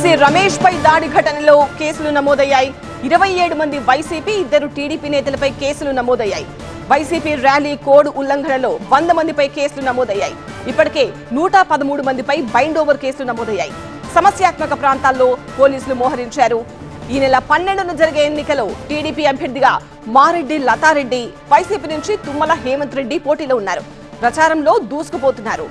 MLC Ramesh పై దాడి ఘటనలో కేసులు నమోదయ్యాయి. 27 మంది వైసీపీ, 2 టీడీపీ నేతలపై కేసులు నమోదయ్యాయి. వైసీపీ ర్యాలీ కోడ్ ఉల్లంఘనలో 100 మందిపై కేసులు నమోదయ్యాయి. ఇప్పటికే 113 మందిపై బైండ్ ఓవర్ కేసులు నమోదయ్యాయి. సమస్యాత్మక ప్రాంతాల్లో పోలీసులు మోహరించారు. ఈ నెల 12న జరిగే ఎన్నికలో టీడీపీ అభ్యర్థిగా మారెడ్డి లతారెడ్డి, వైసీపీ నుంచి తుమ్మల హేమంత్ రెడ్డి పోటీలో ఉన్నారు. ప్రచారంలో దూసుకుపోతున్నారు.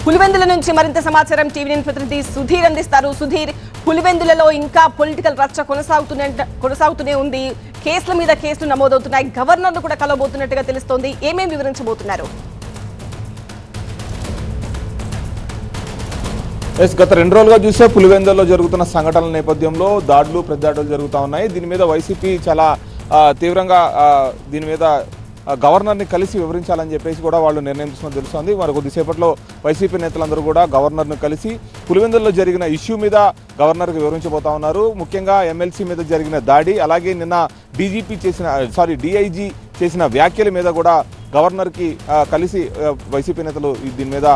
పులివెందుల నుంచి మరింత సమాచారం టీవీ9 ప్రతినిధి సుధీర్ అందిస్తారు. సుధీర్, పులివెందులలో ఇంకా పొలిటికల్ రచ్చ కొనసాగుతూనే ఉంది. కేసుల మీద కేసులు నమోదవుతున్నాయి. గవర్నర్ను కూడా కలవబోతున్నట్టుగా తెలుస్తోంది. ఏమేమి వివరించబోతున్నారు? గత 2 రోజులుగా చూస్తే పులివెందులలో జరుగుతున్న సంఘటనల నేపథ్యంలో దాడులు, ప్రతిదాడులు జరుగుతూ ఉన్నాయి. దీని మీద వైసీపీ చాలా తీవ్రంగా దీని మీద గవర్నర్ని కలిసి వివరించాలని చెప్పేసి కూడా వాళ్ళు నిర్ణయం తీసుకుని తెలుస్తోంది. మరి కొద్దిసేపట్లో వైసీపీ నేతలందరూ కూడా గవర్నర్ను కలిసి పులివెందుల్లో జరిగిన ఇష్యూ మీద గవర్నర్కి వివరించబోతా ఉన్నారు. ముఖ్యంగా ఎమ్మెల్సీ మీద జరిగిన దాడి, అలాగే నిన్న డిఐజీ చేసిన వ్యాఖ్యల మీద కూడా గవర్నర్కి కలిసి వైసీపీ నేతలు దీని మీద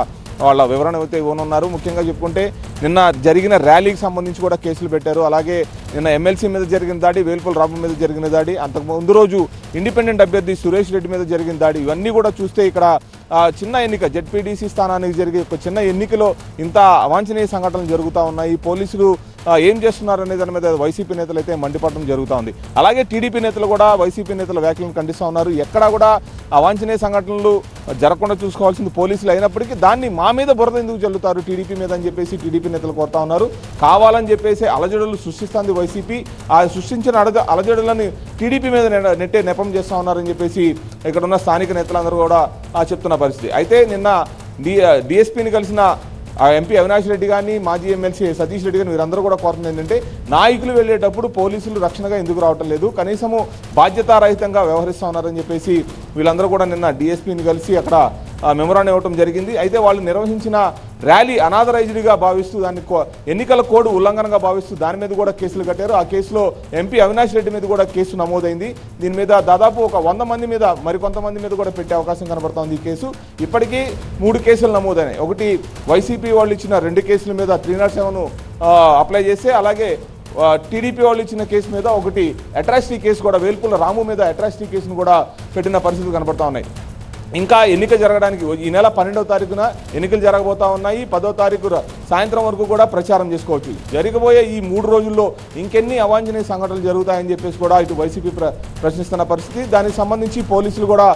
వాళ్ళ వివరణ అయితే ఇవ్వనున్నారు. ముఖ్యంగా చెప్పుకుంటే నిన్న జరిగిన ర్యాలీకి సంబంధించి కూడా కేసులు పెట్టారు. అలాగే నిన్న ఎమ్మెల్సీ మీద జరిగిన దాడి, వేల్పుల రాము మీద జరిగిన దాడి, అంతకు ముందు రోజు ఇండిపెండెంట్ అభ్యర్థి సురేష్ రెడ్డి మీద జరిగిన దాడి, ఇవన్నీ కూడా చూస్తే ఇక్కడ చిన్న ఎన్నిక జెడ్పీటీసీ స్థానానికి జరిగే ఒక చిన్న ఎన్నికలో ఇంత అవాంఛనీయ సంఘటనలు జరుగుతూ ఉన్నాయి. పోలీసులు ఏం చేస్తున్నారు అనే దాని మీద వైసీపీ నేతలు అయితే మండిపడడం జరుగుతూ ఉంది. అలాగే టీడీపీ నేతలు కూడా వైసీపీ నేతల వ్యాఖ్యలను ఖండిస్తూ ఉన్నారు. ఎక్కడా కూడా అవాంఛనీయ సంఘటనలు జరగకుండా చూసుకోవాల్సింది పోలీసులు అయినప్పటికీ దాన్ని మా మీద బురద ఎందుకు చల్లుతారు టీడీపీ మీద అని చెప్పేసి టీడీపీ నేతలు కోరుతా ఉన్నారు. కావాలని చెప్పేసి అలజడులు సృష్టిస్తుంది వైసీపీ. ఆ సృష్టించిన అలజడులను టీడీపీ మీద నెట్టే నెపం చేస్తూ ఉన్నారని చెప్పేసి ఇక్కడ ఉన్న స్థానిక నేతలందరూ కూడా చెప్తున్న పరిస్థితి. అయితే నిన్న డిఎస్పీని కలిసిన ఎంపీ అవినాష్ రెడ్డి కానీ, మాజీ ఎమ్మెల్సీ సతీష్ రెడ్డి కానీ వీరందరూ కూడా కోరుతుంది ఏంటంటే, నాయకులు వెళ్ళేటప్పుడు పోలీసులు రక్షణగా ఎందుకు రావటం లేదు, కనీసము బాధ్యతారహితంగా వ్యవహరిస్తూ ఉన్నారని చెప్పేసి వీళ్ళందరూ కూడా నిన్న డిఎస్పీని కలిసి అక్కడ మెమోరాండం ఇవ్వడం జరిగింది. అయితే వాళ్ళు నిర్వహించిన ర్యాలీ అనాథరైజ్డ్గా భావిస్తూ దాన్ని ఎన్నికల కోడ్ ఉల్లంఘనగా భావిస్తూ దాని మీద కూడా కేసులు కట్టారు. ఆ కేసులో ఎంపీ అవినాష్ రెడ్డి మీద కూడా కేసు నమోదైంది. దీని మీద దాదాపు ఒక 100 మంది మీద మరికొంతమంది మీద కూడా పెట్టే అవకాశం కనబడుతోంది. ఈ కేసు ఇప్పటికీ 3 కేసులు నమోదైనాయి. ఒకటి వైసీపీ వాళ్ళు ఇచ్చిన 2 కేసుల మీద 307 అప్లై చేస్తే, అలాగే టీడీపీ వాళ్ళు ఇచ్చిన కేసు మీద ఒకటి అట్రాసిటీ కేసు కూడా, వేల్పుల రాము మీద అట్రాసిటీ కేసును కూడా పెట్టిన పరిస్థితులు కనబడుతూ ఉన్నాయి. ఇంకా ఎన్నిక జరగడానికి ఈ నెల 12వ తారీఖున ఎన్నికలు జరగబోతా ఉన్నాయి. 10వ తారీఖు సాయంత్రం వరకు కూడా ప్రచారం చేసుకోవచ్చు. జరగబోయే ఈ 3 రోజుల్లో ఇంకెన్ని అవాంఛనీయ సంఘటనలు జరుగుతాయని చెప్పేసి కూడా ఇటు వైసీపీ ప్రశ్నిస్తున్న పరిస్థితి. దానికి సంబంధించి పోలీసులు కూడా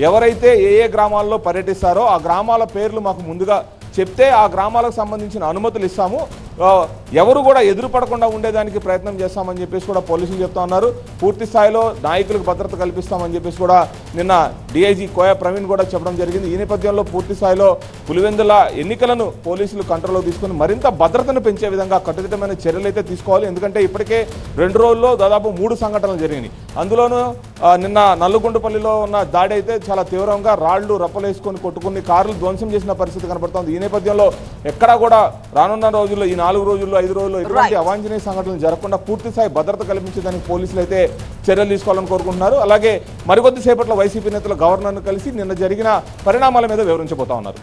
ఎవరైతే ఏ గ్రామాల్లో పర్యటిస్తారో ఆ గ్రామాల పేర్లు మాకు ముందుగా చెప్తే ఆ గ్రామాలకు సంబంధించిన అనుమతులు ఇస్తాము, ఎవరు కూడా ఎదురుపడకుండా ఉండేదానికి ప్రయత్నం చేస్తామని చెప్పేసి కూడా పోలీసులు చెప్తా ఉన్నారు. పూర్తి స్థాయిలో నాయకులకు భద్రత కల్పిస్తామని చెప్పేసి కూడా నిన్న డిఐజీ కోయ ప్రవీణ్ కూడా చెప్పడం జరిగింది. ఈ నేపథ్యంలో పూర్తి స్థాయిలో పులివెందుల ఎన్నికలను పోలీసులు కంట్రోల్లో తీసుకుని మరింత భద్రతను పెంచే విధంగా కట్టుదిట్టమైన చర్యలు అయితే తీసుకోవాలి. ఎందుకంటే ఇప్పటికే 2 రోజుల్లో దాదాపు 3 సంఘటనలు జరిగినాయి. అందులోనూ నిన్న నల్లుగుండపల్లిలో ఉన్న దాడి అయితే చాలా తీవ్రంగా రాళ్లు రప్పలేసుకొని కొట్టుకుని కార్లు ధ్వంసం చేసిన పరిస్థితి కనబడుతోంది. ఈ నేపథ్యంలో ఎక్కడా కూడా రానున్న రోజుల్లో ఈ 4 రోజుల్లో 5 రోజుల్లో ఎటువంటి అవాంఛనీయ సంఘటనలు జరగకుండా పూర్తి స్థాయి భద్రత కల్పించేదానికి పోలీసులు అయితే చర్యలు తీసుకోవాలని కోరుకుంటున్నారు. అలాగే మరికొద్ది సేపట్లో వైసీపీ నేతలు గవర్నర్ను కలిసి నిన్న జరిగిన పరిణామాల మీద వివరించబోతా ఉన్నారు.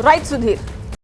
రైట్ సుధీర్.